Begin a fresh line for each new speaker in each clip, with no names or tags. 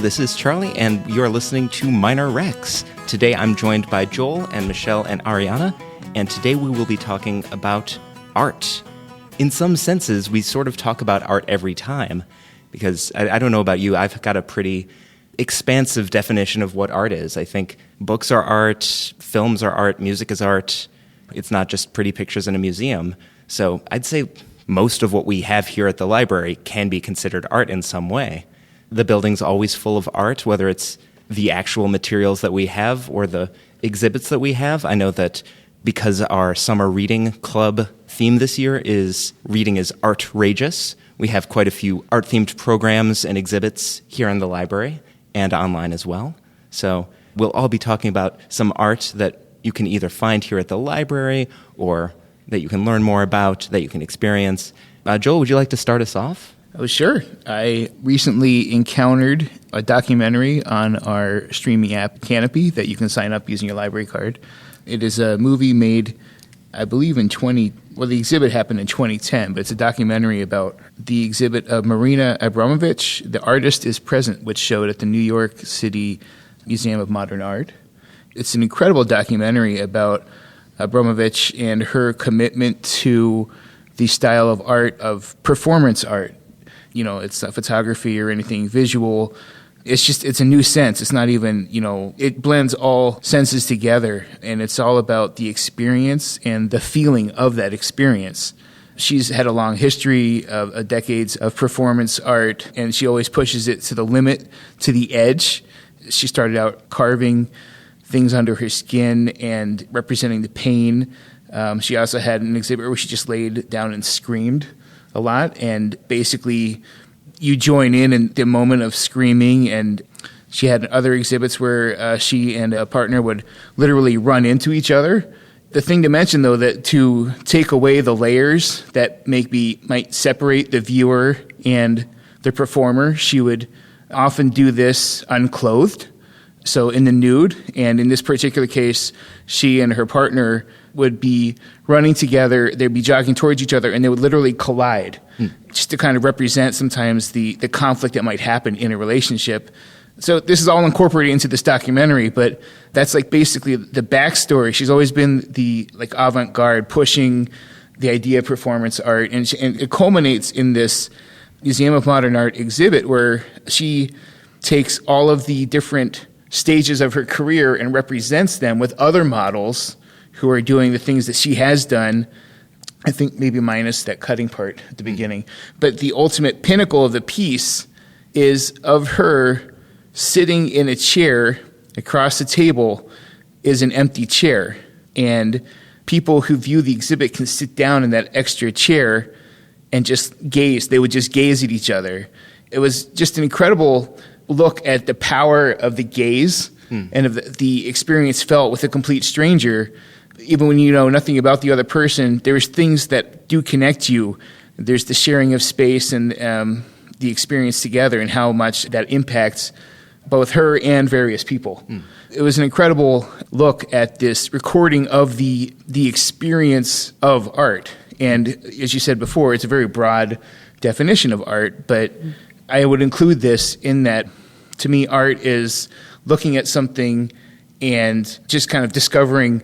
this is Charlie, and you're listening to Minor Rex. Today I'm joined by Joel and Michelle and Ariana, and today we will be talking about art. In some senses, we sort of talk about art every time, because I don't know about you, I've got a pretty expansive definition of what art is. I think books are art, films are art, music is art. It's not just pretty pictures in a museum. So I'd say most of what we have here at the library can be considered art in some way. The building's always full of art, whether it's the actual materials that we have or the exhibits that we have. I know that because our summer reading club theme this year is Reading is Art-Rageous, we have quite a few art-themed programs and exhibits here in the library and online as well. So we'll all be talking about some art that you can either find here at the library or that you can learn more about, that you can experience. Joel, would you like to start us off?
Oh, sure. I recently encountered a documentary on our streaming app, Canopy, that you can sign up using your library card. It is a movie made, I believe, the exhibit happened in 2010, but it's a documentary about the exhibit of Marina Abramović, The Artist is Present, which showed at the New York City Museum of Modern Art. It's an incredible documentary about Abramović and her commitment to the style of art, of performance art. You know, it's not photography or anything visual. It's a new sense. It's not even, it blends all senses together, and it's all about the experience and the feeling of that experience. She's had a long history of decades of performance art, and she always pushes it to the limit, to the edge. She started out carving things under her skin and representing the pain. She also had an exhibit where she just laid down and screamed a lot, and basically you join in the moment of screaming. And she had other exhibits where she and a partner would literally run into each other. The thing to mention, though, that to take away the layers that might separate the viewer and the performer, she would often do this unclothed, so in the nude. And in this particular case, she and her partner would be running together, they'd be jogging towards each other, and they would literally collide, just to kind of represent sometimes the conflict that might happen in a relationship. So this is all incorporated into this documentary, but that's like basically the backstory. She's always been the avant-garde, pushing the idea of performance art, and it culminates in this Museum of Modern Art exhibit where she takes all of the different stages of her career and represents them with other models who are doing the things that she has done, I think maybe minus that cutting part at the beginning. But the ultimate pinnacle of the piece is of her sitting in a chair. Across the table is an empty chair. And people who view the exhibit can sit down in that extra chair and just gaze. They would just gaze at each other. It was just an incredible look at the power of the gaze and of the experience felt with a complete stranger. Even when you know nothing about the other person, there's things that do connect you. There's the sharing of space and the experience together, and how much that impacts both her and various people. It was an incredible look at this recording of the experience of art. And as you said before, it's a very broad definition of art, but I would include this in that, to me, art is looking at something and just kind of discovering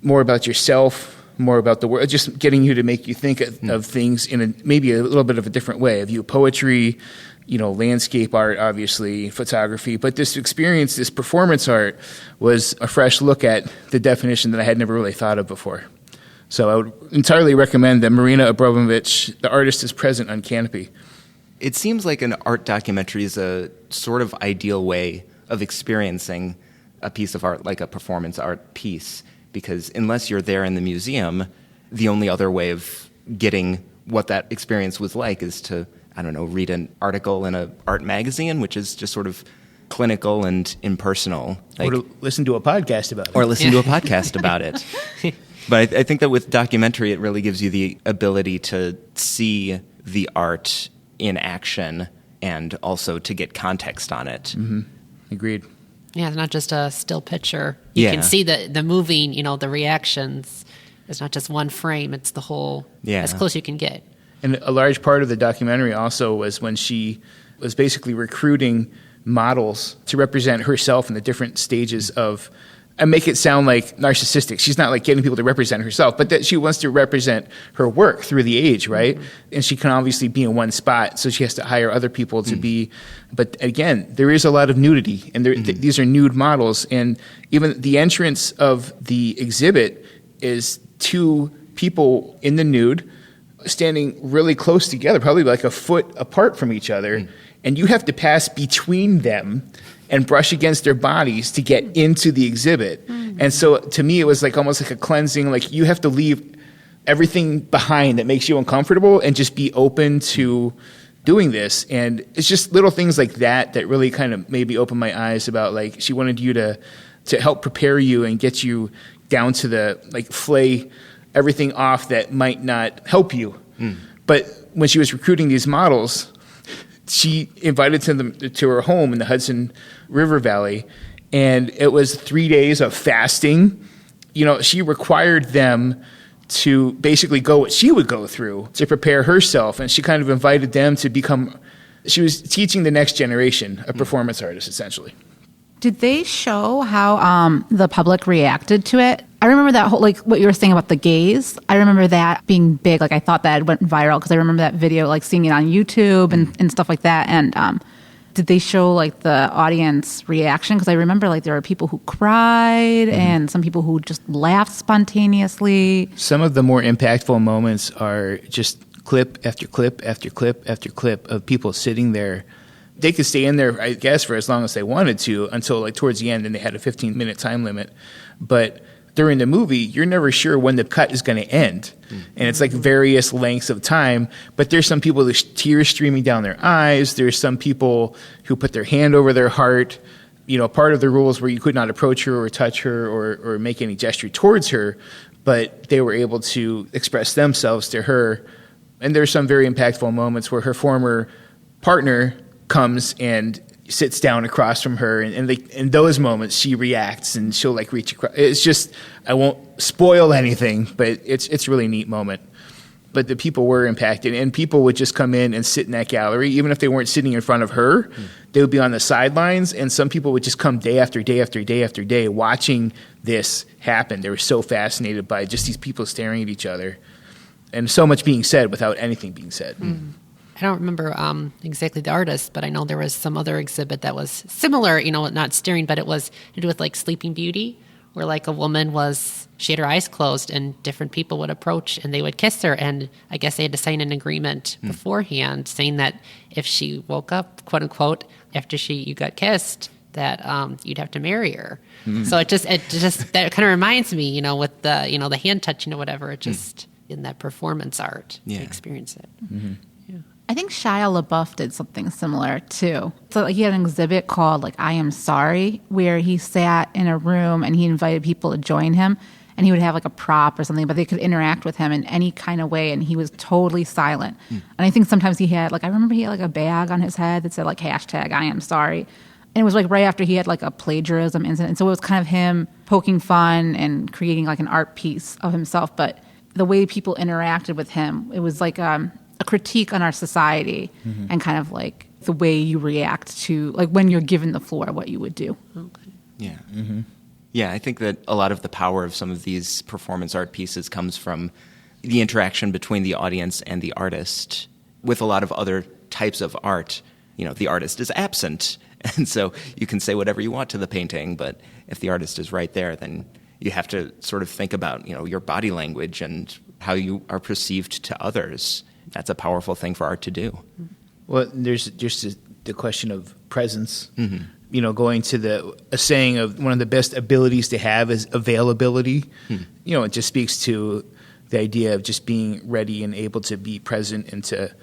more about yourself, more about the world, just getting you to make you think of things in maybe a little bit of a different way. I view poetry, landscape art, obviously, photography. But this experience, this performance art, was a fresh look at the definition that I had never really thought of before. So I would entirely recommend that Marina Abramović, The Artist is Present, on Canopy.
It seems like an art documentary is a sort of ideal way of experiencing a piece of art, like a performance art piece, because unless you're there in the museum, the only other way of getting what that experience was like is to, read an article in an art magazine, which is just sort of clinical and impersonal.
Or to listen to a podcast about it.
Or listen to a podcast about it. But I think that with documentary, it really gives you the ability to see the art in action and also to get context on it.
Mm-hmm. Agreed.
Yeah, it's not just a still picture. You can see the moving, the reactions. It's not just one frame. It's the whole, as close as you can get.
And a large part of the documentary also was when she was basically recruiting models to represent herself in the different stages of, and make it sound like narcissistic. She's not like getting people to represent herself, but that she wants to represent her work through the age, right? And she can obviously be in one spot, so she has to hire other people to be. But again, there is a lot of nudity, and these are nude models. And even the entrance of the exhibit is two people in the nude standing really close together, probably like a foot apart from each other. And you have to pass between them and brush against their bodies to get into the exhibit. And so to me, it was like almost like a cleansing, like you have to leave everything behind that makes you uncomfortable and just be open to doing this. And it's just little things like that that really kind of maybe opened my eyes about, like, she wanted you to help prepare you and get you down to the, like, flay everything off that might not help you. But when she was recruiting these models, she invited them to her home in the Hudson River Valley, and it was 3 days of fasting. You know, she required them to basically go what she would go through to prepare herself, and she kind of invited them to become, she was teaching the next generation of performance artists, essentially.
Did they show how the public reacted to it? I remember that whole, like what you were saying about the gays. I remember that being big. Like I thought that it went viral because I remember that video, like seeing it on YouTube and stuff like that. And did they show like the audience reaction? Because I remember like there were people who cried and some people who just laughed spontaneously.
Some of the more impactful moments are just clip after clip after clip after clip of people sitting there. They could stay in there, I guess, for as long as they wanted to until like towards the end, and they had a 15-minute time limit. But during the movie, you're never sure when the cut is going to end. And it's like various lengths of time. But there's some people with tears streaming down their eyes. There's some people who put their hand over their heart. You know, part of the rules were you could not approach her or touch her or make any gesture towards her, but they were able to express themselves to her. And there's some very impactful moments where her former partner comes and sits down across from her, and in those moments she reacts and she'll like reach across. It's just, I won't spoil anything, but it's a really neat moment. But the people were impacted, and people would just come in and sit in that gallery, even if they weren't sitting in front of her. They would be on the sidelines, and some people would just come day after day after day after day watching this happen. They were so fascinated by just these people staring at each other, and so much being said without anything being said.
I don't remember exactly the artist, but I know there was some other exhibit that was similar, you know, not staring, but it was to do with like Sleeping Beauty, where like a woman she had her eyes closed and different people would approach and they would kiss her. And I guess they had to sign an agreement beforehand saying that if she woke up, quote unquote, after you got kissed, that you'd have to marry her. So it just that kind of reminds me, you know, with the, you know, the hand touching or whatever, it just in that performance art to experience it.
I think Shia LaBeouf did something similar too. So like, he had an exhibit called like I Am Sorry, where he sat in a room and he invited people to join him, and he would have like a prop or something, but they could interact with him in any kind of way, and he was totally silent. And I think sometimes he had like, I remember he had like a bag on his head that said like hashtag I Am Sorry. And it was like right after he had like a plagiarism incident. And so it was kind of him poking fun and creating like an art piece of himself. But the way people interacted with him, it was like a critique on our society and kind of like the way you react to, like when you're given the floor, what you would do.
Yeah. Yeah, I think that a lot of the power of some of these performance art pieces comes from the interaction between the audience and the artist. With a lot of other types of art, you know, the artist is absent. And so you can say whatever you want to the painting, but if the artist is right there, then you have to sort of think about, you know, your body language and how you are perceived to others. That's a powerful thing for art to do.
Well, there's just the question of presence. You know, going to a saying of one of the best abilities to have is availability. You know, it just speaks to the idea of just being ready and able to be present and to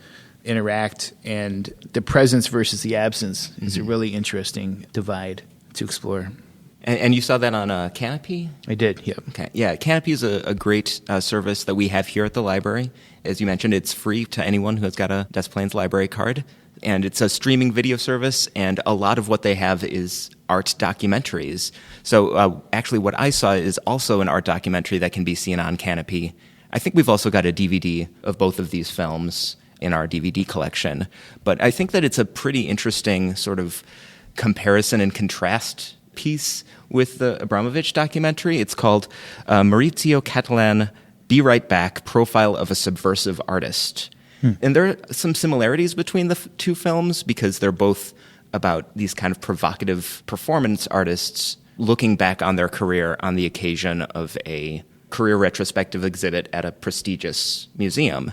interact. And the presence versus the absence is a really interesting divide to explore.
And you saw that on Canopy?
I did, yeah.
Okay. Yeah, Canopy is a great service that we have here at the library. As you mentioned, it's free to anyone who has got a Des Plaines library card. And it's a streaming video service, and a lot of what they have is art documentaries. So actually what I saw is also an art documentary that can be seen on Canopy. I think we've also got a DVD of both of these films in our DVD collection. But I think that it's a pretty interesting sort of comparison and contrast piece with the Abramović documentary. It's called Maurizio Cattelan, Be Right Back, Profile of a Subversive Artist. And there are some similarities between the two films because they're both about these kind of provocative performance artists looking back on their career on the occasion of a career retrospective exhibit at a prestigious museum.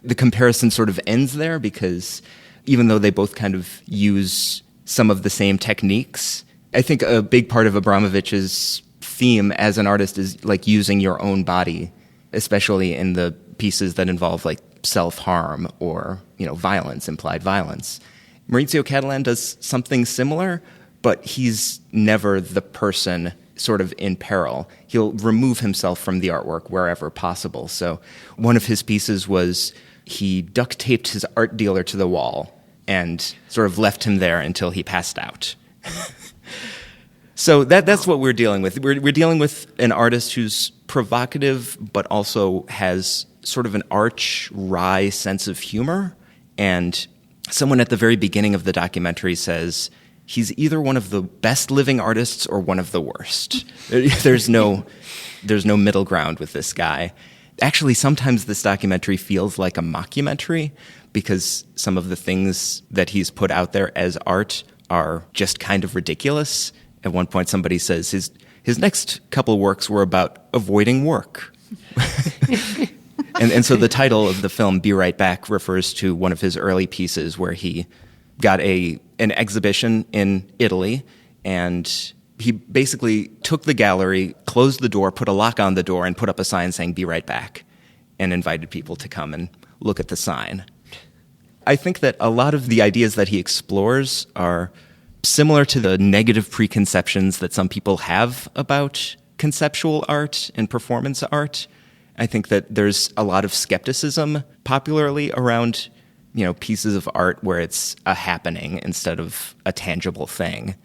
The comparison sort of ends there because even though they both kind of use some of the same techniques, I think a big part of Abramović's theme as an artist is like using your own body, especially in the pieces that involve like self-harm or, violence, implied violence. Maurizio Cattelan does something similar, but he's never the person sort of in peril. He'll remove himself from the artwork wherever possible. So one of his pieces was he duct taped his art dealer to the wall and sort of left him there until he passed out. So that's what we're dealing with. We're dealing with an artist who's provocative, but also has sort of an arch, wry sense of humor. And someone at the very beginning of the documentary says, he's either one of the best living artists or one of the worst. There's no middle ground with this guy. Actually, sometimes this documentary feels like a mockumentary because some of the things that he's put out there as art are just kind of ridiculous. At one point, somebody says his next couple works were about avoiding work. And so the title of the film, Be Right Back, refers to one of his early pieces where he got an exhibition in Italy, and he basically took the gallery, closed the door, put a lock on the door, and put up a sign saying, Be Right Back, and invited people to come and look at the sign. I think that a lot of the ideas that he explores are similar to the negative preconceptions that some people have about conceptual art and performance art. I think that there's a lot of skepticism popularly around, pieces of art where it's a happening instead of a tangible thing.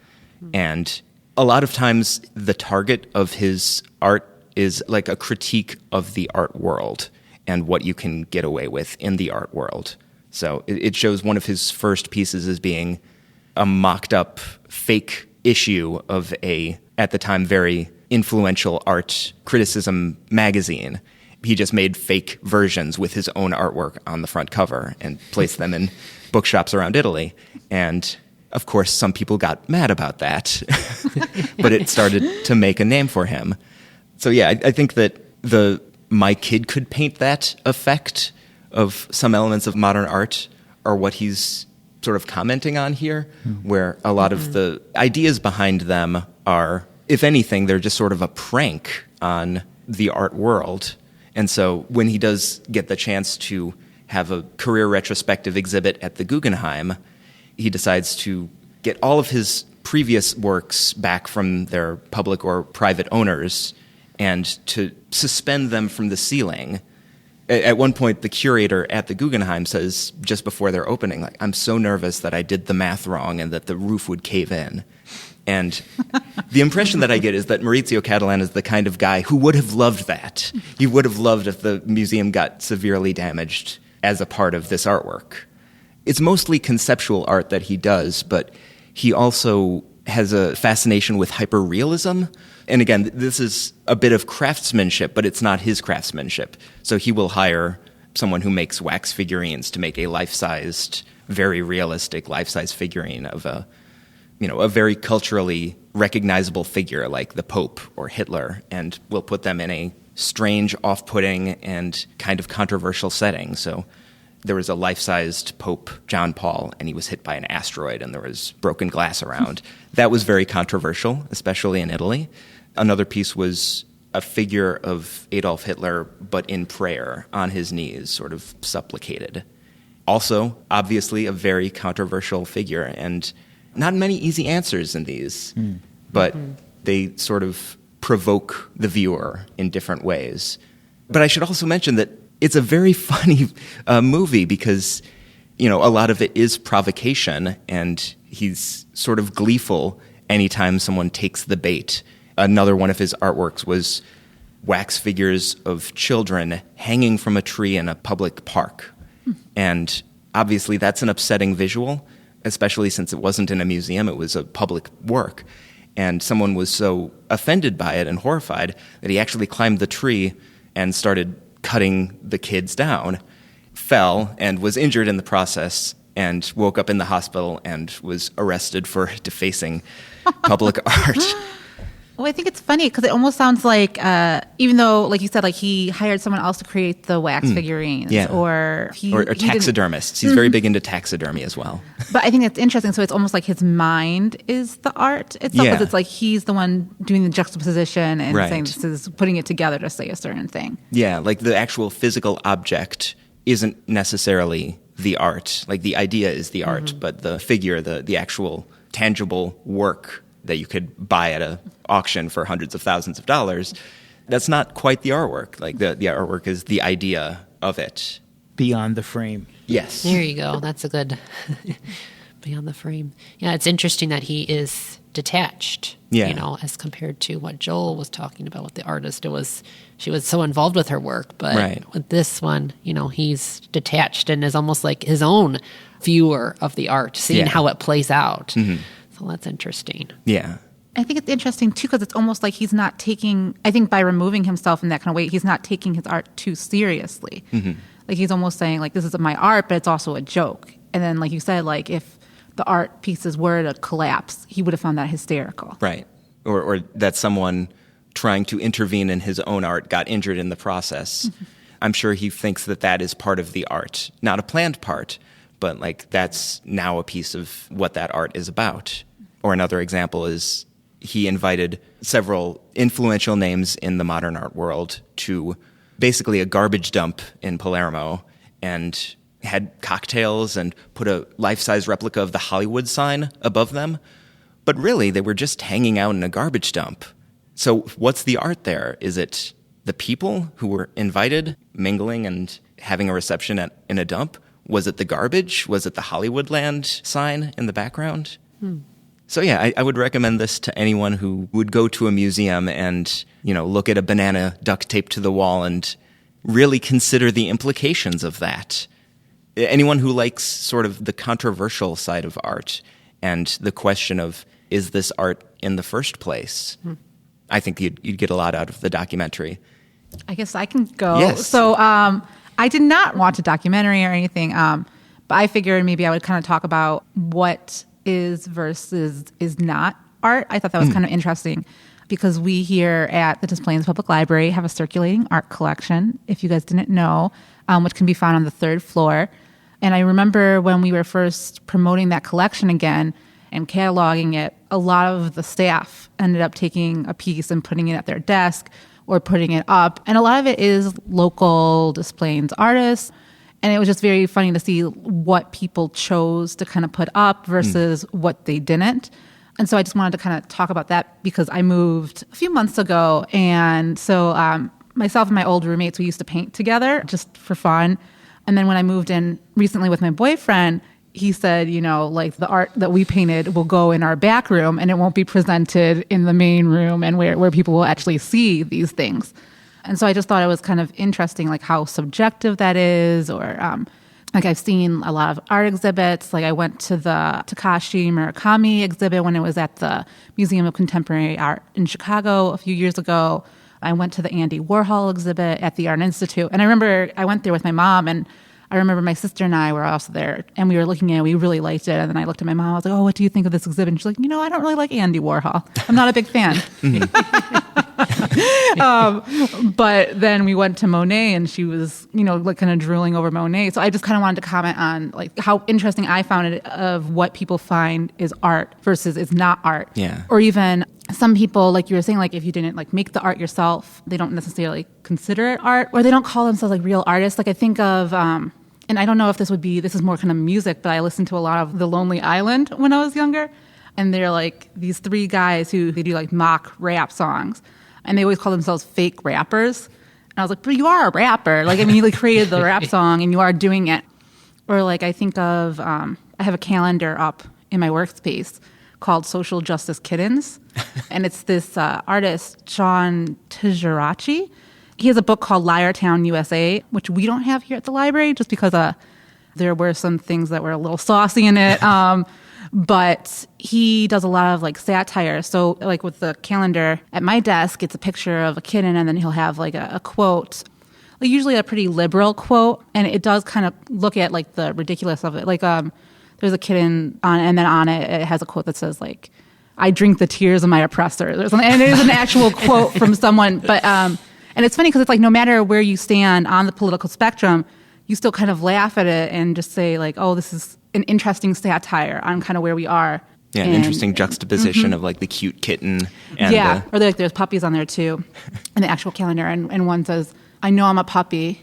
And a lot of times the target of his art is like a critique of the art world and what you can get away with in the art world. So it shows one of his first pieces as being a mocked-up fake issue of a, at the time, very influential art criticism magazine. He just made fake versions with his own artwork on the front cover and placed them in bookshops around Italy. And, of course, some people got mad about that, but it started to make a name for him. So, yeah, I think that the my kid could paint that effect of some elements of modern art are what he's sort of commenting on here, where a lot of the ideas behind them are, if anything, they're just sort of a prank on the art world. And so when he does get the chance to have a career retrospective exhibit at the Guggenheim, he decides to get all of his previous works back from their public or private owners and to suspend them from the ceiling. At one point, the curator at the Guggenheim says, just before their opening, like, I'm so nervous that I did the math wrong and that the roof would cave in. And the impression that I get is that Maurizio Cattelan is the kind of guy who would have loved that. He would have loved if the museum got severely damaged as a part of this artwork. It's mostly conceptual art that he does, but he also has a fascination with hyperrealism. And again, this is a bit of craftsmanship, but it's not his craftsmanship. So he will hire someone who makes wax figurines to make a life-sized, very realistic life-size figurine of a very culturally recognizable figure like the Pope or Hitler, and will put them in a strange, off-putting, and kind of controversial setting. So there was a life-sized Pope John Paul, and he was hit by an asteroid, and there was broken glass around. That was very controversial, especially in Italy. Another piece was a figure of Adolf Hitler, but in prayer, on his knees, sort of supplicated. Also, obviously, a very controversial figure, and not many easy answers in these, but they sort of provoke the viewer in different ways. But I should also mention that it's a very funny movie because, a lot of it is provocation, and he's sort of gleeful anytime someone takes the bait. Another one of his artworks was wax figures of children hanging from a tree in a public park. And obviously that's an upsetting visual, especially since it wasn't in a museum, it was a public work. And someone was so offended by it and horrified that he actually climbed the tree and started cutting the kids down, fell, and was injured in the process, and woke up in the hospital and was arrested for defacing public art.
Well, I think it's funny because it almost sounds like, even though, like you said, like he hired someone else to create the wax figurines, or
taxidermists. He's very big into taxidermy as well.
But I think it's interesting. So it's almost like his mind is the art itself. Because it's like he's the one doing the juxtaposition and saying this is putting it together to say a certain thing.
Yeah, like the actual physical object isn't necessarily the art. Like the idea is the art, but the figure, the actual tangible work that you could buy at an auction for hundreds of thousands of dollars, that's not quite the artwork. Like the artwork is the idea of it.
Beyond the frame.
Yes.
There you go. That's a good beyond the frame. Yeah, it's interesting that he is detached, as compared to what Joel was talking about with the artist. She was so involved with her work, but with this one, he's detached and is almost like his own viewer of the art, seeing how it plays out. Mm-hmm. So that's interesting.
Yeah.
I think it's interesting, too, because it's almost like he's not taking, I think by removing himself in that kind of way, he's not taking his art too seriously. Mm-hmm. Like he's almost saying, like, this is my art, but it's also a joke. And then, like you said, like if the art pieces were to collapse, he would have found that hysterical.
Right. Or that someone trying to intervene in his own art got injured in the process. Mm-hmm. I'm sure he thinks that is part of the art. Not a planned part, but like that's now a piece of what that art is about. Or another example is he invited several influential names in the modern art world to basically a garbage dump in Palermo and had cocktails and put a life-size replica of the Hollywood sign above them. But really, they were just hanging out in a garbage dump. So what's the art there? Is it the people who were invited, mingling and having a reception in a dump? Was it the garbage? Was it the Hollywoodland sign in the background? So yeah, I would recommend this to anyone who would go to a museum and, look at a banana duct taped to the wall and really consider the implications of that. Anyone who likes sort of the controversial side of art and the question of, is this art in the first place? I think you'd get a lot out of the documentary.
I guess I can go.
Yes.
So I did not watch a documentary or anything, but I figured maybe I would kind of talk about what is versus is not art. I thought that was kind of interesting because we here at the Des Plaines Public Library have a circulating art collection, if you guys didn't know, which can be found on the 3rd floor. And I remember when we were first promoting that collection again and cataloging it, a lot of the staff ended up taking a piece and putting it at their desk or putting it up. And a lot of it is local Des Plaines artists. And it was just very funny to see what people chose to kind of put up versus what they didn't. And so I just wanted to kind of talk about that because I moved a few months ago. And so myself and my old roommates, we used to paint together just for fun. And then when I moved in recently with my boyfriend, he said, like the art that we painted will go in our back room and it won't be presented in the main room and where people will actually see these things. And so I just thought it was kind of interesting, like how subjective that is, or like I've seen a lot of art exhibits. Like I went to the Takashi Murakami exhibit when it was at the Museum of Contemporary Art in Chicago a few years ago. I went to the Andy Warhol exhibit at the Art Institute. And I remember I went there with my mom, and I remember my sister and I were also there, and we were looking at it. We really liked it. And then I looked at my mom. I was like, oh, what do you think of this exhibit? And she's like, I don't really like Andy Warhol. I'm not a big fan. But then we went to Monet, and she was, like kind of drooling over Monet. So I just kind of wanted to comment on like how interesting I found it of what people find is art versus is not art.
Yeah.
Or even some people, like you were saying, like if you didn't like make the art yourself, they don't necessarily consider it art, or they don't call themselves like real artists. Like I think of, and I don't know if this is more kind of music, but I listened to a lot of The Lonely Island when I was younger. And they're like these 3 guys who they do like mock rap songs. And they always call themselves fake rappers. And I was like, but you are a rapper. Like, I mean, you like created the rap song and you are doing it. Or like I think of, I have a calendar up in my workspace called Social Justice Kittens. And it's this artist, Sean Tijarachi. He has a book called Liar Town, USA, which we don't have here at the library just because There were some things that were a little saucy in it. But he does a lot of like satire. So like with the calendar at my desk, it's a picture of a kitten, and then he'll have like a quote, like usually a pretty liberal quote. And it does kind of look at like the ridiculous of it. Like there's a kitten on, and then on it, it has a quote that says like, "I drink the tears of my oppressor." There's something, and it is an actual quote from someone. But and it's funny because it's like no matter where you stand on the political spectrum, you still kind of laugh at it and just say like, "Oh, this is an interesting satire on kind of where we are."
Yeah, an interesting juxtaposition of like the cute kitten. And
or there's puppies on there too, in the actual calendar, and one says, "I know I'm a puppy,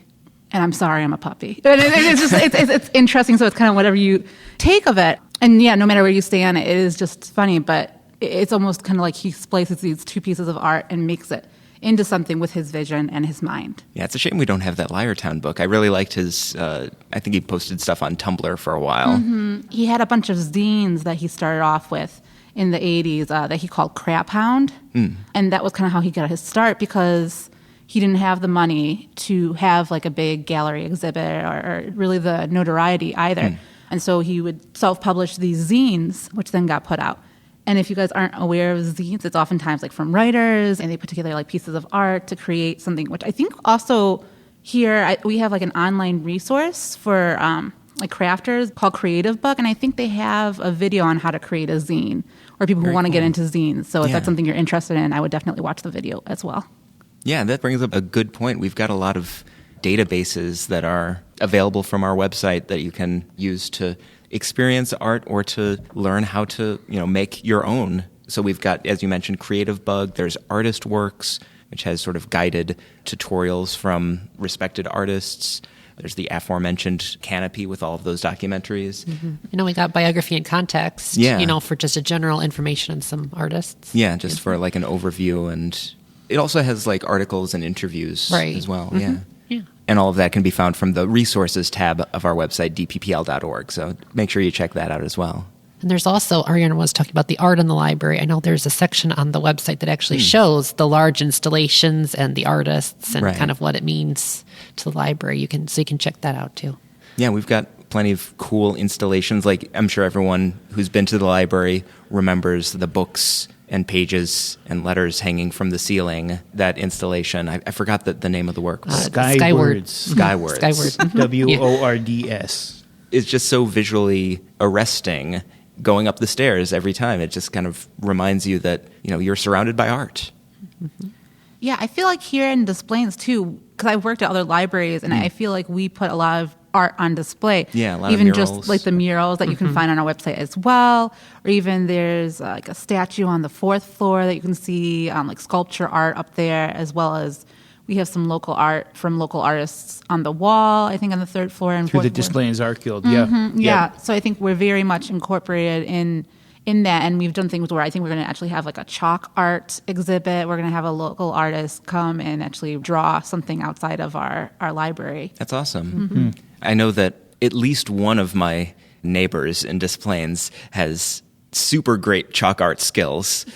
and I'm sorry I'm a puppy." And it's just it's interesting. So it's kind of whatever you take of it, and yeah, no matter where you stand, it is just funny. But it's almost kind of like he splices these two pieces of art and makes it into something with his vision and his mind.
Yeah, it's a shame we don't have that Liartown book. I really liked his, I think he posted stuff on Tumblr for a while.
Mm-hmm. He had a bunch of zines that he started off with in the 80s that he called Crap Hound. And that was kind of how he got his start, because he didn't have the money to have like a big gallery exhibit or really the notoriety either. And so he would self-publish these zines, which then got put out. And if you guys aren't aware of zines, it's oftentimes like from writers, and they put together like pieces of art to create something, which I think also here we have like an online resource for like crafters called Creative Book. And I think they have a video on how to create a zine, or people who want to get into zines. So if that's something you're interested in, I would definitely watch the video as well.
Yeah, that brings up a good point. We've got a lot of databases that are available from our website that you can use to experience art or to learn how to, make your own. So we've got, as you mentioned, Creative Bug. There's Artist Works, which has sort of guided tutorials from respected artists. There's the aforementioned Canopy with all of those documentaries.
We got Biography and Context, for just a general information on some artists.
Yeah, just for like an overview. And it also has like articles and interviews as well. Yeah. And all of that can be found from the resources tab of our website, dppl.org. So make sure you check that out as well.
And there's also, Ariana was talking about the art in the library. I know there's a section on the website that actually shows the large installations and the artists and kind of what it means to the library. So you can check that out too. Yeah,
we've got plenty of cool installations. Like I'm sure everyone who's been to the library remembers the books and pages and letters hanging from the ceiling. That installation, I forgot the name of the work.
Skywards.
Skywards.
WORDS.
It's just so visually arresting going up the stairs every time. It just kind of reminds you that, you're surrounded by art.
Yeah, I feel like here in Des Plaines too, because I've worked at other libraries, and I feel like we put a lot of art on display.
Yeah, a lot
even
of murals.
Just like the murals that you can find on our website as well, or even there's like a statue on the 4th floor that you can see, like sculpture art up there, as well as we have some local art from local artists on the wall, I think on the 3rd floor and 4th floor.
Through the Des Plaines Art Guild,
Yeah, so I think we're very much incorporated in that, and we've done things where I think we're going to actually have like a chalk art exhibit. We're going to have a local artist come and actually draw something outside of our library.
That's awesome. I know that at least one of my neighbors in Des Plaines has super great chalk art skills.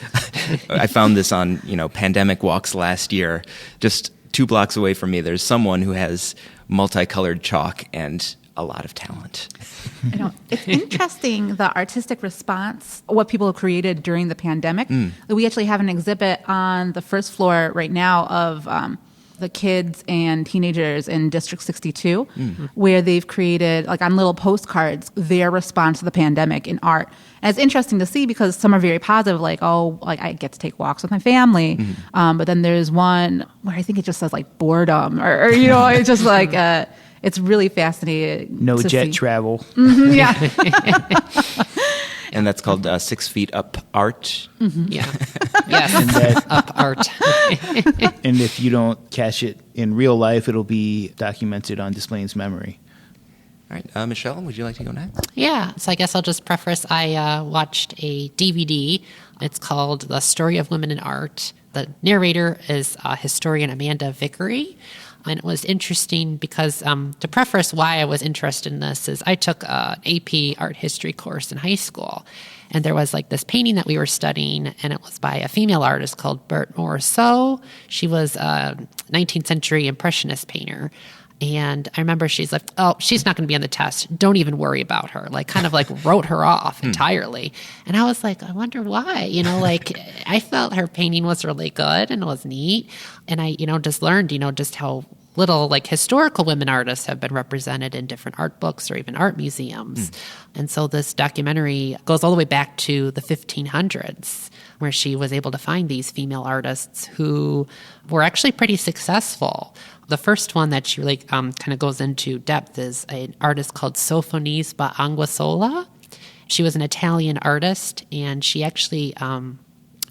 I found this on, pandemic walks last year. Just 2 blocks away from me, there's someone who has multicolored chalk and a lot of talent.
It's interesting, the artistic response, what people have created during the pandemic. We actually have an exhibit on the 1st floor right now of the kids and teenagers in District 62, where they've created, like on little postcards, their response to the pandemic in art. And it's interesting to see because some are very positive, like I get to take walks with my family. But then there's one where I think it just says like boredom or it's just like, it's really fascinating.
No jet travel.
Yeah.
And that's called 6 Feet Up Art.
Yeah. Yes. Up art.
And if you don't catch it in real life, it'll be documented on Des Plaines Memory.
All right. Michelle, would you like to go next?
Yeah. So I guess I'll just preface. I watched a DVD. It's called The Story of Women in Art. The narrator is historian Amanda Vickery. And it was interesting because, to preface why I was interested in this, is I took an AP art history course in high school. And there was like this painting that we were studying, and it was by a female artist called Berthe Morisot. She was a 19th century Impressionist painter. And I remember she's like, oh, she's not going to be on the test. Don't even worry about her. Like, kind of like wrote her off entirely. And I was like, I wonder why. You know, like, I felt her painting was really good and it was neat. And I, just learned, just how little like historical women artists have been represented in different art books or even art museums. And so this documentary goes all the way back to the 1500s, where she was able to find these female artists who were actually pretty successful. The first one that she really kind of goes into depth is an artist called Sofonisba Anguissola. She was an Italian artist, and she actually,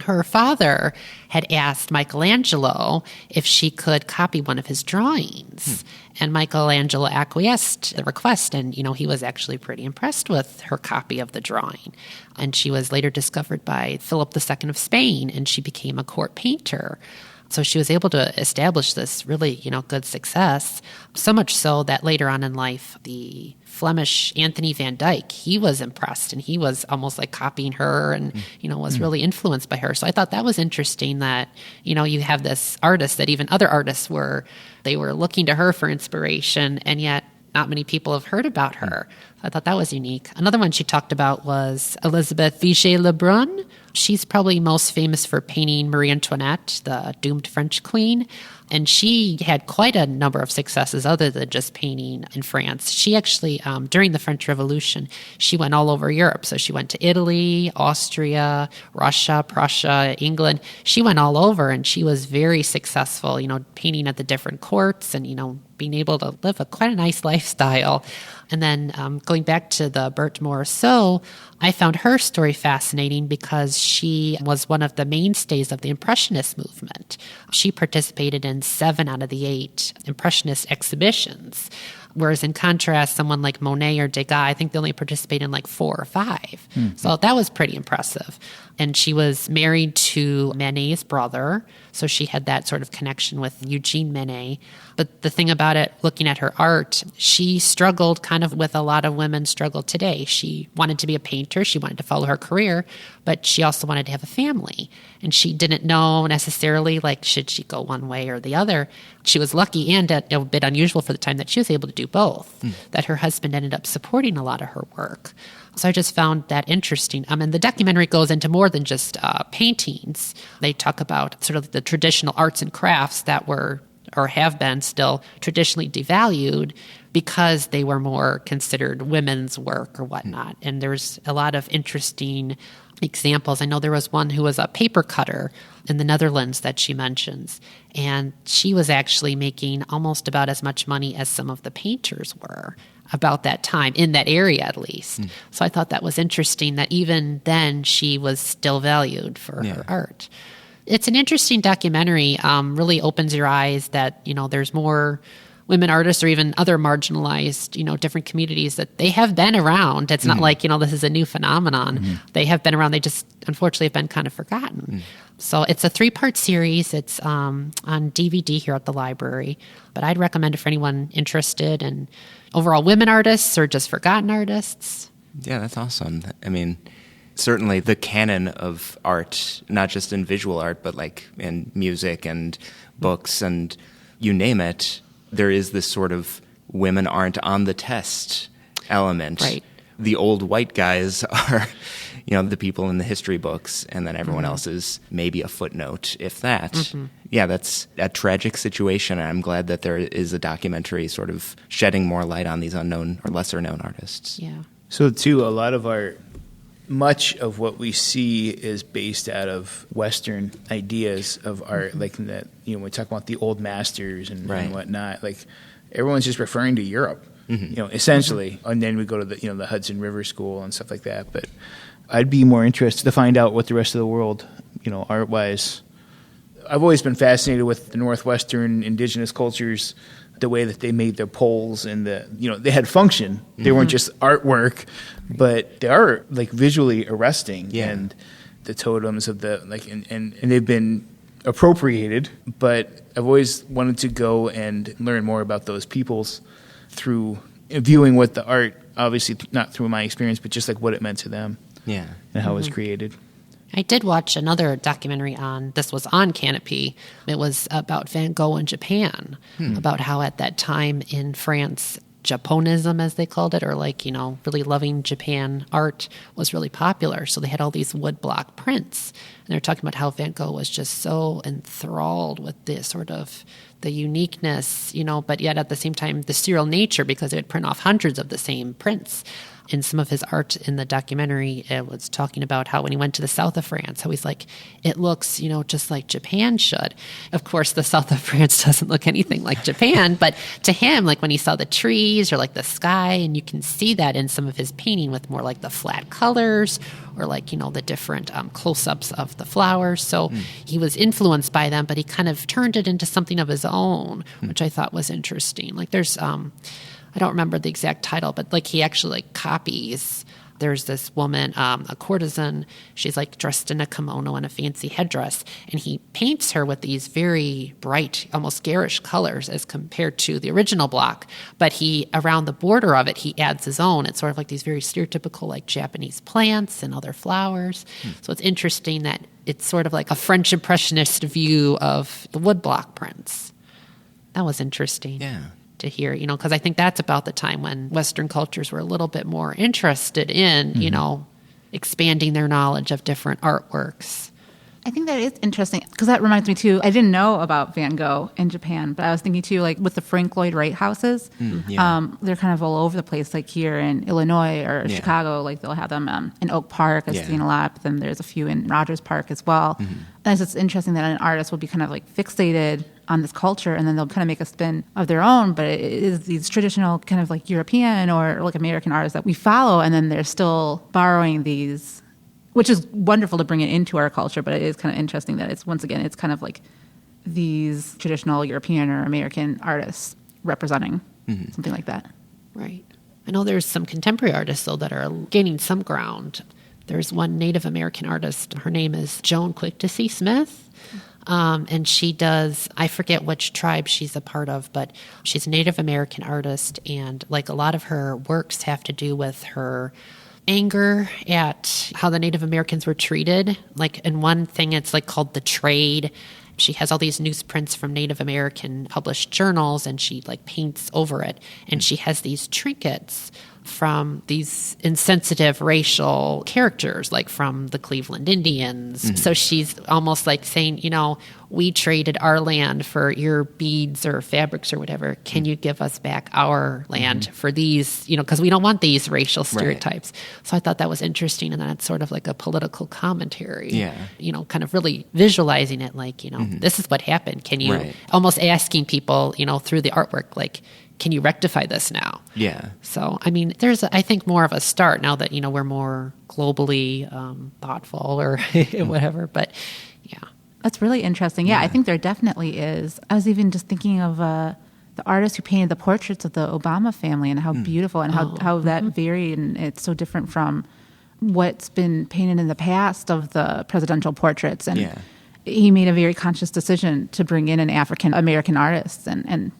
her father had asked Michelangelo if she could copy one of his drawings. And Michelangelo acquiesced the request, and, he was actually pretty impressed with her copy of the drawing. And she was later discovered by Philip II of Spain, and she became a court painter. So she was able to establish this really, good success, so much so that later on in life, the Flemish Anthony van Dyck, he was impressed and he was almost like copying her and, was really influenced by her. So I thought that was interesting that, you have this artist that even other artists were looking to her for inspiration, and yet not many people have heard about her. I thought that was unique. Another one she talked about was Élisabeth Vigée Brun. She's probably most famous for painting Marie Antoinette, the doomed French queen. And she had quite a number of successes other than just painting in France. She actually, during the French Revolution, she went all over Europe. So she went to Italy, Austria, Russia, Prussia, England. She went all over, and she was very successful, painting at the different courts and, being able to live quite a nice lifestyle. And then going back to the Berthe Morisot, I found her story fascinating because she was one of the mainstays of the Impressionist movement. She participated in 7 out of the 8 Impressionist exhibitions. Whereas in contrast, someone like Monet or Degas, I think they only participated in like 4 or 5. Mm-hmm. So that was pretty impressive. And she was married to Manet's brother, so she had that sort of connection with Eugene Manet. But the thing about it, looking at her art, she struggled kind of with a lot of women struggle today. She wanted to be a painter. She wanted to follow her career, but she also wanted to have a family. And she didn't know necessarily, like, should she go one way or the other. She was lucky and a bit unusual for the time that she was able to do both, that her husband ended up supporting a lot of her work. So I just found that interesting. And the documentary goes into more than just paintings. They talk about sort of the traditional arts and crafts that were or have been still traditionally devalued because they were more considered women's work or whatnot. And there's a lot of interesting examples. I know there was one who was a paper cutter in the Netherlands that she mentions, and she was actually making almost about as much money as some of the painters were about that time, in that area at least. So I thought that was interesting that even then she was still valued for her art. It's an interesting documentary, really opens your eyes that, there's more women artists or even other marginalized, different communities that they have been around. It's not like, this is a new phenomenon. They have been around. They just, unfortunately, have been kind of forgotten. So it's a 3-part series. It's on DVD here at the library. But I'd recommend it for anyone interested in overall women artists or just forgotten artists.
Yeah, that's awesome. I mean, certainly the canon of art, not just in visual art, but like in music and books and you name it, there is this sort of women aren't on the test element.
Right.
The old white guys are, the people in the history books, and then everyone else is maybe a footnote, if that. Yeah, that's a tragic situation, and I'm glad that there is a documentary sort of shedding more light on these unknown or lesser-known artists.
Yeah.
So, too, a lot of much of what we see is based out of Western ideas of art, like that. When we talk about the old masters and whatnot, like everyone's just referring to Europe, essentially, and then we go to the Hudson River School and stuff like that. But I'd be more interested to find out what the rest of the world, art-wise. I've always been fascinated with the Northwestern indigenous cultures, the way that they made their poles and they had function. They weren't just artwork, but they are like visually arresting. Yeah. And the totems of and they've been appropriated, but I've always wanted to go and learn more about those peoples through viewing what the art, obviously not through my experience, but just like what it meant to them.
Yeah.
And how it was created.
I did watch another documentary this was on Canopy. It was about Van Gogh in Japan, about how at that time in France, Japonism, as they called it, or really loving Japan art was really popular. So they had all these woodblock prints. And they're talking about how Van Gogh was just so enthralled with this sort of the uniqueness, but yet at the same time, the serial nature, because they would print off hundreds of the same prints. In some of his art in the documentary, it was talking about how when he went to the south of France, how he's like, it looks, just like Japan should. Of course, the south of France doesn't look anything like Japan, but to him, like when he saw the trees or like the sky, and you can see that in some of his painting with more like the flat colors or the different close-ups of the flowers. So he was influenced by them, but he kind of turned it into something of his own, which I thought was interesting. Like there's... I don't remember the exact title, but he actually copies. There's this woman, a courtesan. She's dressed in a kimono and a fancy headdress, and he paints her with these very bright, almost garish colors as compared to the original block. But around the border of it, he adds his own. It's sort of like these very stereotypical Japanese plants and other flowers. So it's interesting that it's sort of like a French Impressionist view of the woodblock prints. That was interesting.
Yeah.
To hear, because I think that's about the time when Western cultures were a little bit more interested in, expanding their knowledge of different artworks.
I think that is interesting because that reminds me too. I didn't know about Van Gogh in Japan, but I was thinking too, with the Frank Lloyd Wright houses, they're kind of all over the place. Like here in Illinois or Chicago, they'll have them in Oak Park. I've seen a lot. But then there's a few in Rogers Park as well. And it's interesting that an artist will be kind of fixated on this culture, and then they'll kind of make a spin of their own. But it is these traditional kind of European or American artists that we follow, and then they're still borrowing these. Which is wonderful to bring it into our culture, but it is kind of interesting that it's kind of these traditional European or American artists representing something like that.
Right. I know there's some contemporary artists, though, that are gaining some ground. There's one Native American artist. Her name is Joan Quick-to-See Smith. And she does, I forget which tribe she's a part of, but she's a Native American artist. And a lot of her works have to do with her anger at how the Native Americans were treated. In one thing, it's called The Trade. She has all these newsprints from Native American published journals, and she paints over it. And she has these trinkets from these insensitive racial characters, from the Cleveland Indians. So she's almost saying, we traded our land for your beads or fabrics or whatever. Can you give us back our land for these, because we don't want these racial stereotypes. Right. So I thought that was interesting, and then it's sort of a political commentary, kind of really visualizing it this is what happened. Can you, almost asking people, through the artwork, can you rectify this now? Yeah. So, there's, I think, more of a start now that, we're more globally thoughtful or whatever. But, yeah.
That's really interesting. Yeah, I think there definitely is. I was even just thinking of the artist who painted the portraits of the Obama family and how beautiful and how that varied. And it's so different from what's been painted in the past of the presidential portraits. And he made a very conscious decision to bring in an African-American artist, and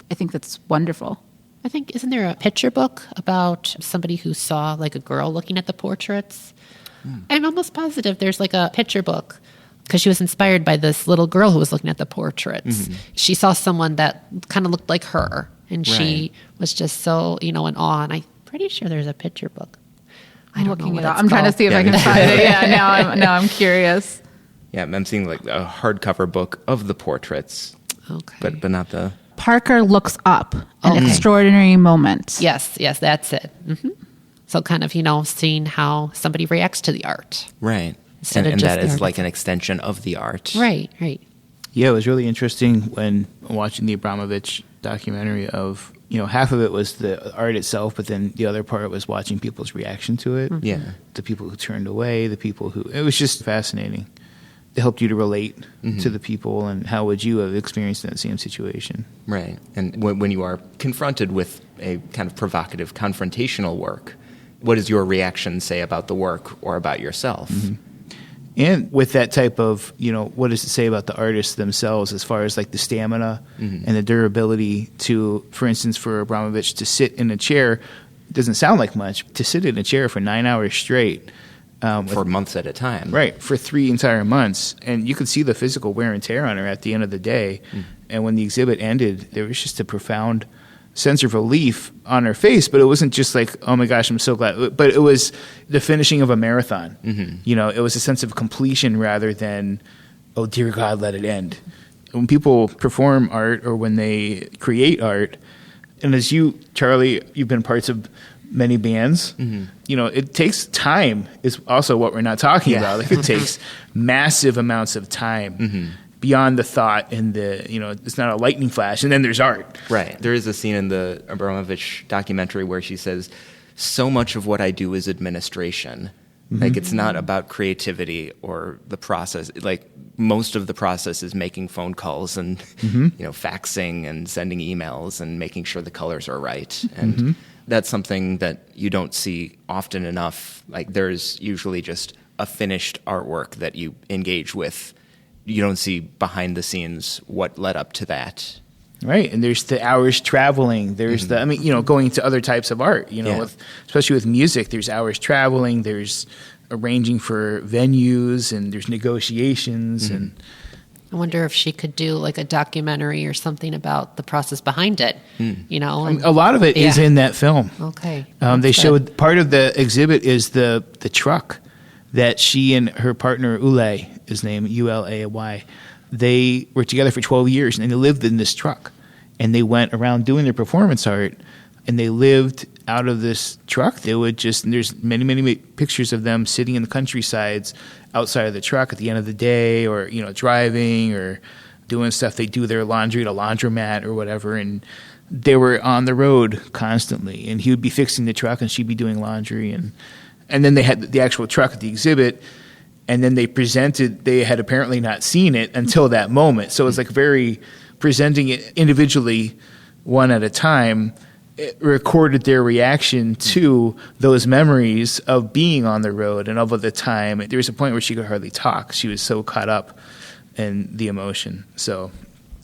I think that's wonderful.
I think, isn't there a picture book about somebody who saw a girl looking at the portraits? I'm almost positive there's a picture book because she was inspired by this little girl who was looking at the portraits. She saw someone that kind of looked like her, and she was just so, in awe, and I'm pretty sure there's a picture book. I don't know what it's called.
I'm trying to see if I can find it. Yeah, now I'm curious.
Yeah, I'm seeing a hardcover book of the portraits, but not the...
Parker Looks Up, an extraordinary moment.
Yes, that's it. So kind of, seeing how somebody reacts to the art.
Right. And that is an extension of the art.
Right.
Yeah, it was really interesting when watching the Abramović documentary of, half of it was the art itself, but then the other part was watching people's reaction to it.
Yeah.
The people who turned away, the people who... It was just fascinating. It helped you to relate to the people, and how would you have experienced that same situation?
Right. And when you are confronted with a kind of provocative, confrontational work, what does your reaction say about the work or about yourself?
And with that type of, what does it say about the artists themselves as far as the stamina and the durability to, for instance, for Abramović to sit in a chair, it doesn't sound like much, to sit in a chair for 9 hours straight.
for months at a time.
Right, for 3 entire months. And you could see the physical wear and tear on her at the end of the day. And when the exhibit ended, there was just a profound sense of relief on her face. But it wasn't just like, oh my gosh, I'm so glad. But it was the finishing of a marathon. It was a sense of completion rather than, oh dear God, let it end. When people perform art or when they create art, and as you, Charlie, you've been parts of many bands, it takes time is also what we're not talking about. Like it takes massive amounts of time beyond the thought and it's not a lightning flash. And then there's art.
Right. There is a scene in the Abramović documentary where she says, so much of what I do is administration. Like it's not about creativity or the process. Like most of the process is making phone calls and faxing and sending emails and making sure the colors are right. And that's something that you don't see often enough. Like there's usually just a finished artwork that you engage with. You don't see behind the scenes what led up to that.
Right, and there's the hours traveling. There's going to other types of art. Especially with music, there's hours traveling. There's arranging for venues, and there's negotiations. And
I wonder if she could do like a documentary or something about the process behind it. And,
a lot of it is in that film.
Okay,
they showed part of the exhibit is the truck that she and her partner Ulay, his name Ulay. They were together for 12 years, and they lived in this truck. And they went around doing their performance art, and they lived out of this truck. They would there's many, many pictures of them sitting in the countrysides outside of the truck at the end of the day, or, driving or doing stuff. They do their laundry at a laundromat or whatever, and they were on the road constantly. And he would be fixing the truck, and she'd be doing laundry. And then they had the actual truck at the exhibit, and then they had apparently not seen it until that moment. So it's like very presenting it individually, one at a time. It recorded their reaction to those memories of being on the road and of the time. There was a point where she could hardly talk. She was so caught up in the emotion. So,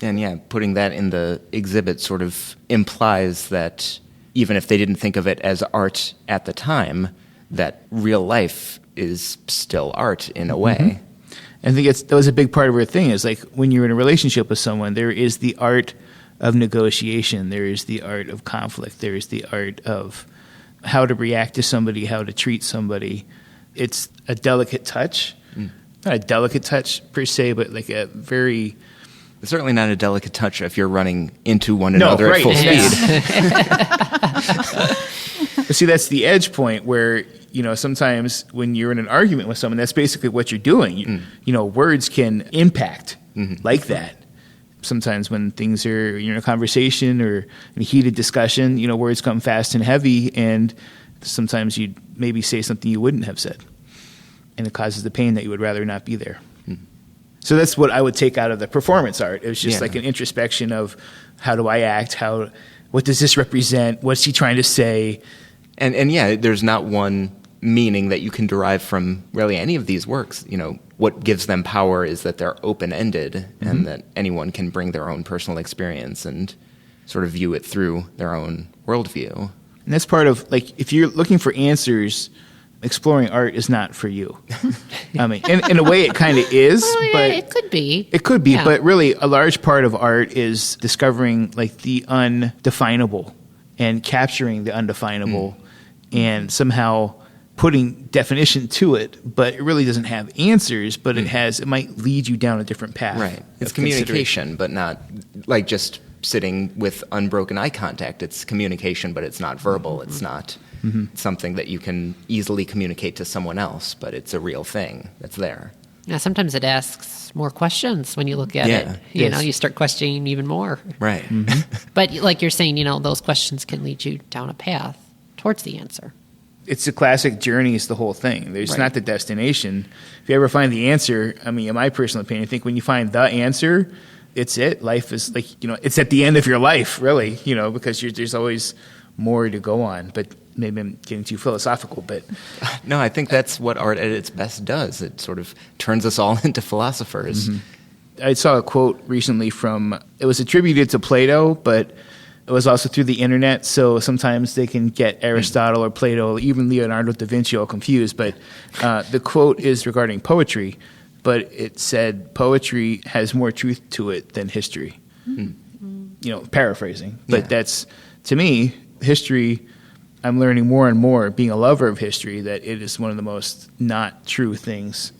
and putting that in the exhibit sort of implies that even if they didn't think of it as art at the time, that real life is still art in a way.
I think that was a big part of her thing, is like when you're in a relationship with someone, there is the art of negotiation, there is the art of conflict, there is the art of how to react to somebody, how to treat somebody. It's a delicate touch. Not a delicate touch per se, but like a very...
It's certainly not a delicate touch if you're running into one another at full speed.
See, that's the edge point where, sometimes when you're in an argument with someone, that's basically what you're doing. Words can impact like that. Sometimes when things are, in a conversation or in a heated discussion, words come fast and heavy, and sometimes you'd maybe say something you wouldn't have said. And it causes the pain that you would rather not be there. So that's what I would take out of the performance art. It was just like an introspection of how do I act? What does this represent? What's he trying to say?
And there's not one meaning that you can derive from really any of these works. What gives them power is that they're open-ended and that anyone can bring their own personal experience and sort of view it through their own worldview.
And that's part of, like, if you're looking for answers, exploring art is not for you. I mean, in a way it kind of is, but
it could be.
It could be, but really a large part of art is discovering like the undefinable and capturing the undefinable and somehow putting definition to it, but it really doesn't have answers, but it might lead you down a different path.
Right. It's communication, but not like just sitting with unbroken eye contact. It's communication, but it's not verbal. It's not something that you can easily communicate to someone else, but it's a real thing that's there.
Yeah, sometimes it asks more questions when you look at it. You start questioning even more.
Right.
But like you're saying, those questions can lead you down a path towards the answer.
It's a classic journey is the whole thing. There's not the destination. If you ever find the answer, I mean, in my personal opinion, I think when you find the answer, it's it. Life is like, it's at the end of your life, really, because there's always more to go on. But maybe I'm getting too philosophical, but...
No, I think that's what art at its best does. It sort of turns us all into philosophers.
I saw a quote recently it was attributed to Plato, but It was also through the internet, so sometimes they can get Aristotle or Plato or even Leonardo da Vinci all confused. But the quote is regarding poetry, but it said poetry has more truth to it than history. Paraphrasing. But that's, to me, history, I'm learning more and more, being a lover of history, that it is one of the most not true things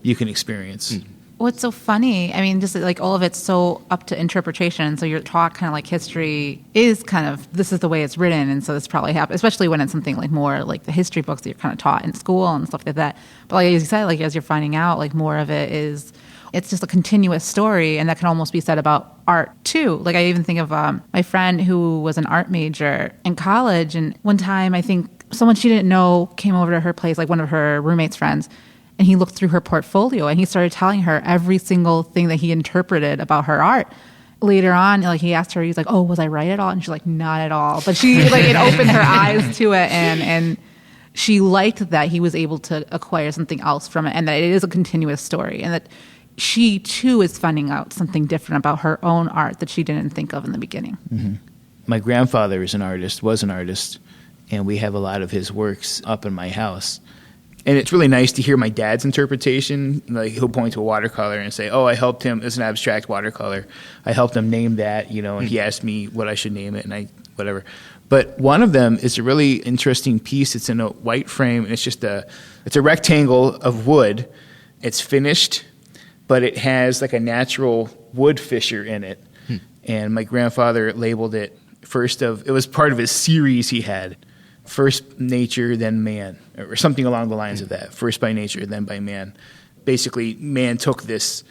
you can experience.
What's so funny, I mean, just like all of it's so up to interpretation. So you're taught kind of like history is kind of, this is the way it's written. And so this probably happened, especially when it's something like more like the history books that you're kind of taught in school and stuff like that. But like as you said, like as you're finding out, like more of it is, it's just a continuous story. And that can almost be said about art too. Like I even think of my friend who was an art major in college. And one time I think someone she didn't know came over to her place, like one of her roommate's friends. And he looked through her portfolio and he started telling her every single thing that he interpreted about her art. Later on, like he asked her, he's like, "Oh, was I right at all?" And she's like, "Not at all." But she like it opened her eyes to it, and she liked that he was able to acquire something else from it, and that it is a continuous story, and that she too is finding out something different about her own art that she didn't think of in the beginning.
My grandfather was an artist, and we have a lot of his works up in my house. And it's really nice to hear my dad's interpretation. Like he'll point to a watercolor and say, "Oh, I helped him. It's an abstract watercolor. I helped him name that, and he asked me what I should name it, and I whatever." But one of them is a really interesting piece. It's in a white frame, and it's a rectangle of wood. It's finished, but it has like a natural wood fissure in it. And my grandfather labeled it it was part of his series he had. First nature, then man, or something along the lines of that. First by nature, then by man. Basically, man took this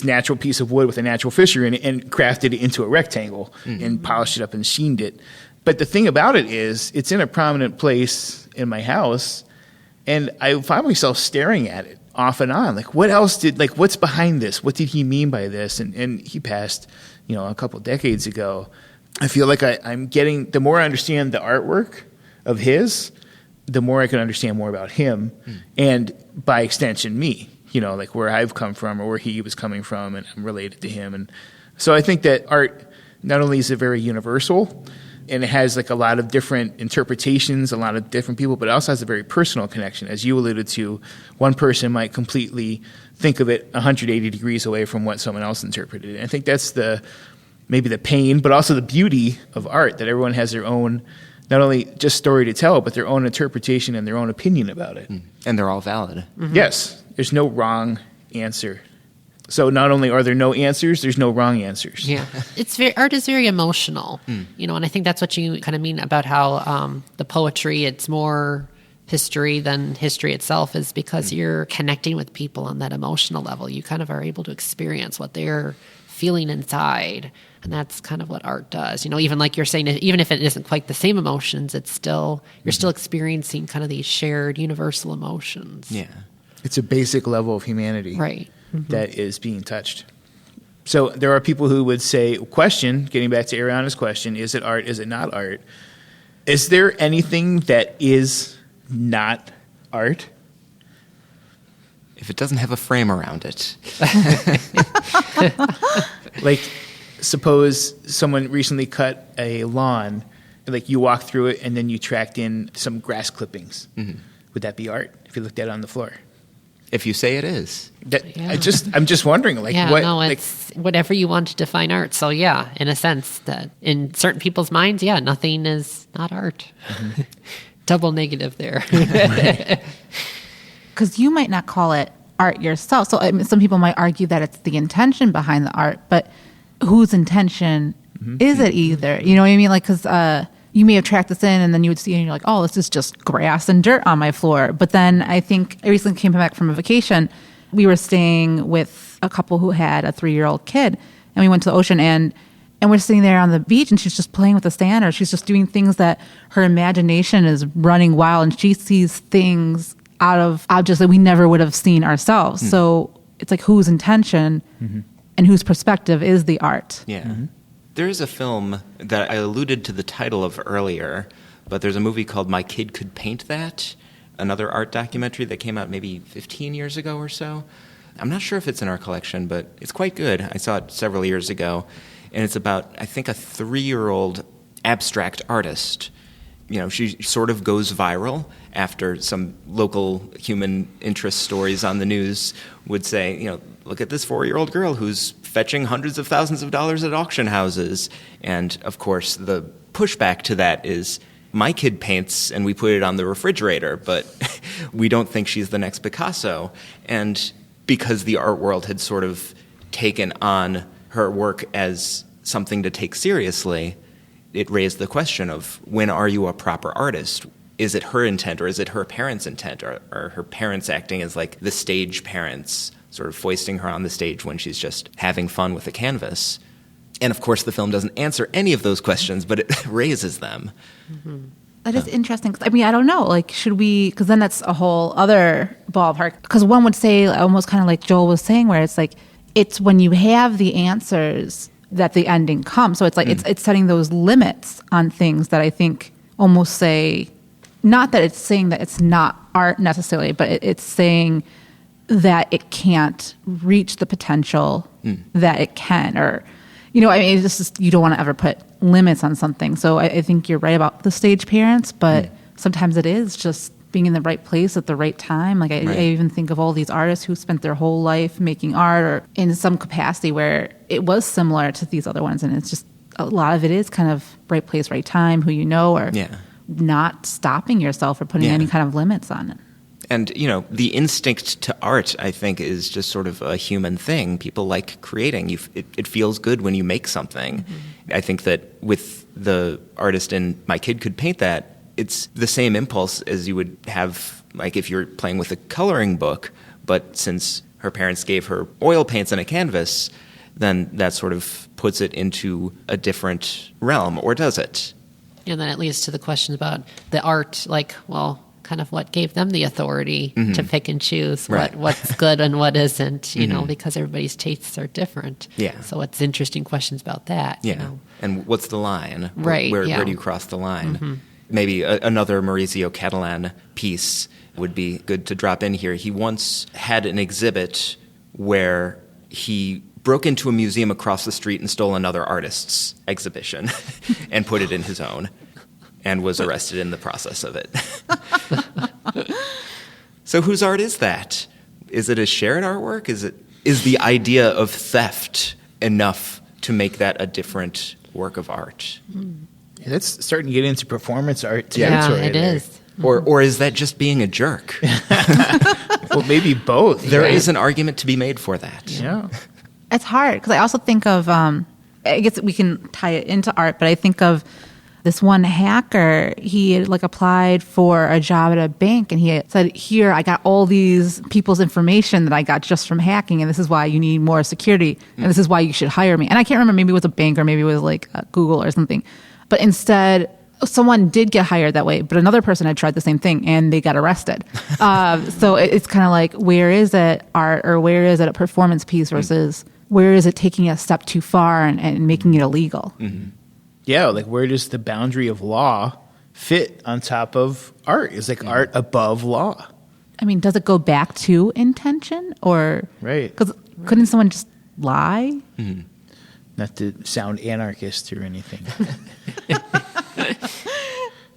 natural piece of wood with a natural fissure in it and crafted it into a rectangle and polished it up and sheened it. But the thing about it is, it's in a prominent place in my house, and I find myself staring at it off and on. Like, what else what's behind this? What did he mean by this? And he passed, a couple decades ago. I feel like I'm getting, the more I understand the artwork of his, the more I can understand more about him, and by extension me, like where I've come from or where he was coming from, and I'm related to him. And so I think that art not only is it very universal, and it has like a lot of different interpretations, a lot of different people, but it also has a very personal connection. As you alluded to, one person might completely think of it 180 degrees away from what someone else interpreted. And I think that's maybe the pain, but also the beauty of art, that everyone has their own, not only just story to tell, but their own interpretation and their own opinion about it.
And they're all valid.
Yes. There's no wrong answer. So not only are there no answers, there's no wrong answers.
Yeah. Art is very emotional, and I think that's what you kind of mean about how the poetry, it's more history than history itself, is because you're connecting with people on that emotional level. You kind of are able to experience what they're feeling inside. And that's kind of what art does. Even like you're saying, even if it isn't quite the same emotions, it's still, you're still experiencing kind of these shared universal emotions.
Yeah.
It's a basic level of humanity.
Right.
That is being touched. So there are people who would say, getting back to Ariana's question, is it art, is it not art? Is there anything that is not art?
If it doesn't have a frame around it.
Like, suppose someone recently cut a lawn, like you walked through it and then you tracked in some grass clippings. Would that be art if you looked at it on the floor?
If you say it is.
I'm just wondering, like, what?
No, it's whatever you want to define art. So yeah, in a sense, that in certain people's minds, nothing is not art. Double negative there.
Because you might not call it art yourself. So some people might argue that it's the intention behind the art, but whose intention is it either? You know what I mean? Like, because you may have tracked this in and then you would see it and you're like, oh, this is just grass and dirt on my floor. But then I think I recently came back from a vacation. We were staying with a couple who had a 3-year-old kid, and we went to the ocean, and we're sitting there on the beach, and she's just playing with the sand, or she's just doing things that her imagination is running wild, and she sees things out of objects that we never would have seen ourselves. So it's like whose intention and whose perspective is the art.
Yeah. There is a film that I alluded to the title of earlier, but there's a movie called My Kid Could Paint That, another art documentary that came out maybe 15 years ago or so. I'm not sure if it's in our collection, but it's quite good. I saw it several years ago, and it's about, I think, a 3-year-old abstract artist. You know, she sort of goes viral after some local human interest stories on the news would say, you know, look at this 4-year-old girl who's fetching hundreds of thousands of dollars at auction houses. And, of course, the pushback to that is, my kid paints and we put it on the refrigerator, but we don't think she's the next Picasso. And because the art world had sort of taken on her work as something to take seriously, it raised the question of, when are you a proper artist? Is it her intent, or is it her parents' intent? Or are her parents acting as like the stage parents, sort of foisting her on the stage when she's just having fun with the canvas? And of course, the film doesn't answer any of those questions, but it raises them.
Mm-hmm. That is interesting. I mean, I don't know. Like, should we? Because then that's a whole other ballpark. Because one would say, almost kind of like Joel was saying, where it's like, it's when you have the answers that the ending comes. So it's like it's setting those limits on things that I think almost say, not that it's saying that it's not art necessarily, but it's saying that it can't reach the potential that it can, or, you know, I mean, it's just, you don't want to ever put limits on something. So I think you're right about the stage parents, but sometimes it is just being in the right place at the right time. Like I even think of all these artists who spent their whole life making art, or in some capacity where it was similar to these other ones. And it's just, a lot of it is kind of right place, right time, who you know, or not stopping yourself or putting any kind of limits on it.
And, you know, the instinct to art, I think, is just sort of a human thing. People like creating. It feels good when you make something. Mm-hmm. I think that with the artist in My Kid Could Paint That, it's the same impulse as you would have, like, if you're playing with a coloring book, but since her parents gave her oil paints and a canvas, then that sort of puts it into a different realm, or does it?
And then it leads to the question about the art, like, well, kind of what gave them the authority to pick and choose what's good and what isn't, you know, because everybody's tastes are different. Yeah. So it's interesting questions about that. Yeah. You know?
And what's the line?
Right.
Where do you cross the line? Mm-hmm. Maybe another Maurizio Cattelan piece would be good to drop in here. He once had an exhibit where he broke into a museum across the street and stole another artist's exhibition and put it in his own, and was arrested in the process of it. So whose art is that? Is it a shared artwork? Is the idea of theft enough to make that a different work of art?
That's starting to get into performance art territory.
Yeah, it is.
Or is that just being a jerk?
Well, maybe both.
There is an argument to be made for that.
Yeah.
It's hard, because I also think of, I guess we can tie it into art, but I think of this one hacker. He had applied for a job at a bank, and he had said, here, I got all these people's information that I got just from hacking, and this is why you need more security, and this is why you should hire me. And I can't remember, maybe it was a bank, or maybe it was Google or something. But instead, someone did get hired that way, but another person had tried the same thing, and they got arrested. So it's kind of like, where is it art, or where is it a performance piece versus where is it taking it a step too far and making it illegal?
Mm-hmm. Yeah, where does the boundary of law fit on top of art? Is art above law?
I mean, does it go back to intention, or because couldn't someone just lie?
Mm-hmm. Not to sound anarchist or anything.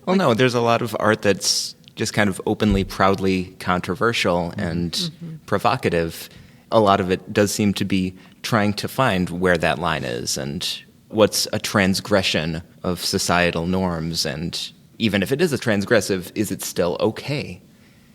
Well, no, there's a lot of art that's just kind of openly, proudly controversial and provocative. A lot of it does seem to be trying to find where that line is and what's a transgression of societal norms. And even if it is a transgressive, is it still okay?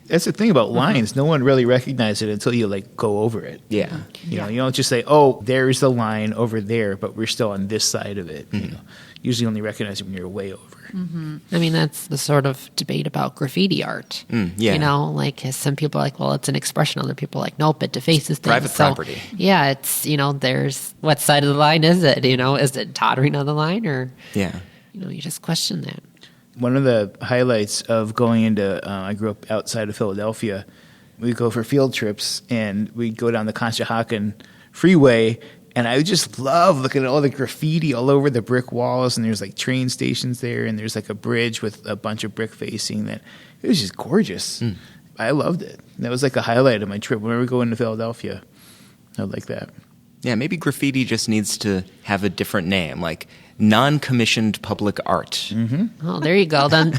That's the thing about lines. No one really recognizes it until you go over it.
Yeah.
You know, you don't just say, oh, there's the line over there, but we're still on this side of it. You know, usually only recognize it when you're way over.
Mm-hmm. I mean, that's the sort of debate about graffiti art.
Yeah.
You know, some people are well, it's an expression. Other people are nope, it defaces things.
Private property.
Yeah, it's, there's, what side of the line is it? Is it tottering on the line, or, you just question that.
One of the highlights of going into, I grew up outside of Philadelphia. We'd go for field trips, and we'd go down the Conshohocken freeway, and I would just love looking at all the graffiti all over the brick walls, and there's train stations there, and there's a bridge with a bunch of brick facing that. It was just gorgeous. I loved it. That was a highlight of my trip. Whenever we go into Philadelphia, I like that.
Yeah, maybe graffiti just needs to have a different name, like non-commissioned public art.
Oh, there you go. Then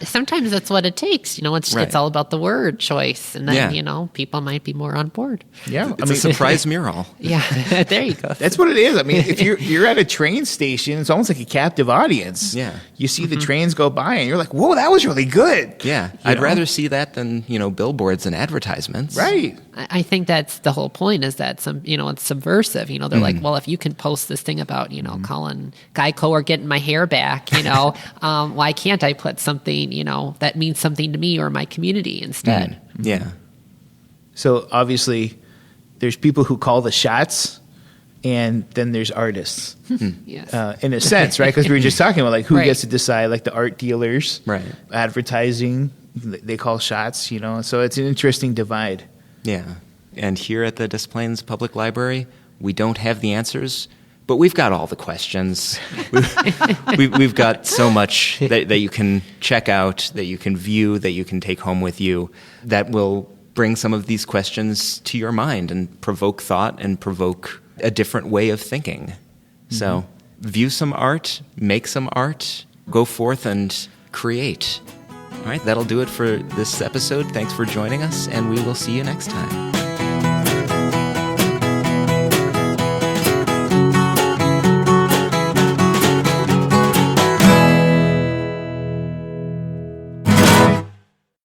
sometimes that's what it takes. It's all about the word choice, and then people might be more on board.
Yeah,
It's a surprise mural.
Yeah, there you go.
That's what it is. I mean, if you're at a train station, it's almost like a captive audience.
Yeah.
You see the trains go by, and you're like, "Whoa, that was really good."
Yeah, I'd rather see that than billboards and advertisements.
Right.
I think that's the whole point, is that it's subversive. They're like, well, if you can post this thing about, calling Geico or getting my hair back, why can't I put something, that means something to me or my community instead?
Yeah.
So obviously, there's people who call the shots, and then there's artists.
Yes.
In a sense, right? Because we were just talking about who
Right.
gets to decide, like the art dealers,
Right.
advertising, they call shots. So it's an interesting divide.
Yeah. And here at the Des Plaines Public Library, we don't have the answers, but we've got all the questions. We've got so much that you can check out, that you can view, that you can take home with you, that will bring some of these questions to your mind and provoke thought and provoke a different way of thinking. So view some art, make some art, go forth and create. All right, that'll do it for this episode. Thanks for joining us, and we will see you next time.